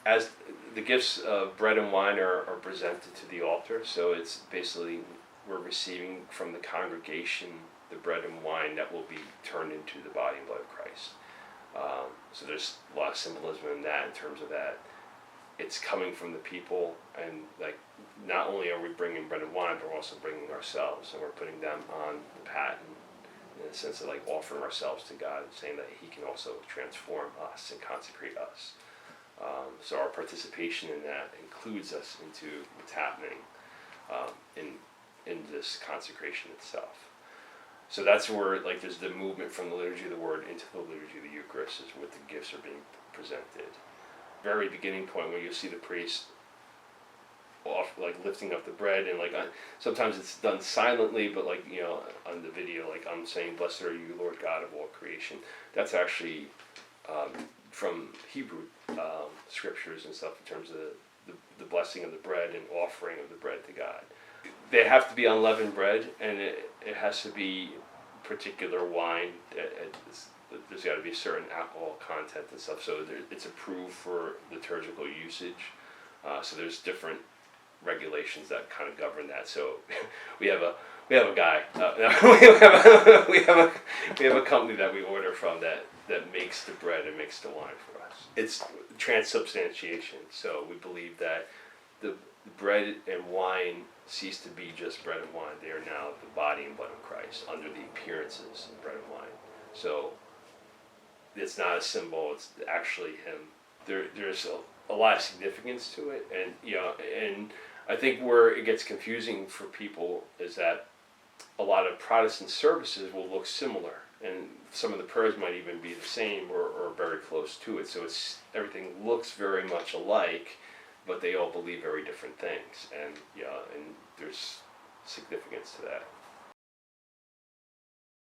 as the gifts of bread and wine are presented to the altar, so it's basically we're receiving from the congregation the bread and wine that will be turned into the body and blood of Christ. So there's a lot of symbolism in that, in terms of that it's coming from the people, and like not only are we bringing bread and wine, but we're also bringing ourselves, and we're putting them on the paten in the sense of like offering ourselves to God and saying that He can also transform us and consecrate us. So our participation in that includes us into what's happening in this consecration itself. So that's where like there's the movement from the liturgy of the Word into the liturgy of the Eucharist, is what the gifts are being presented. Very beginning point where you see the priest off, like lifting up the bread, and like sometimes it's done silently, but like on the video, like I'm saying, "Blessed are you, Lord God of all creation." That's actually from Hebrew scriptures and stuff in terms of the blessing of the bread and offering of the bread to God. They have to be unleavened bread, and it has to be particular wine. There's got to be a certain alcohol content and stuff, so it's approved for liturgical usage. So there's different regulations that kind of govern that. So we have a guy, we have a company that we order from that makes the bread and makes the wine for us. It's transubstantiation. So we believe that the bread and wine cease to be just bread and wine. They are now the body and blood of Christ under the appearances of bread and wine. So it's not a symbol, it's actually Him. There's a lot of significance to it, and I think where it gets confusing for people is that a lot of Protestant services will look similar, and some of the prayers might even be the same or very close to it. So everything looks very much alike, but they all believe very different things, and there's significance to that.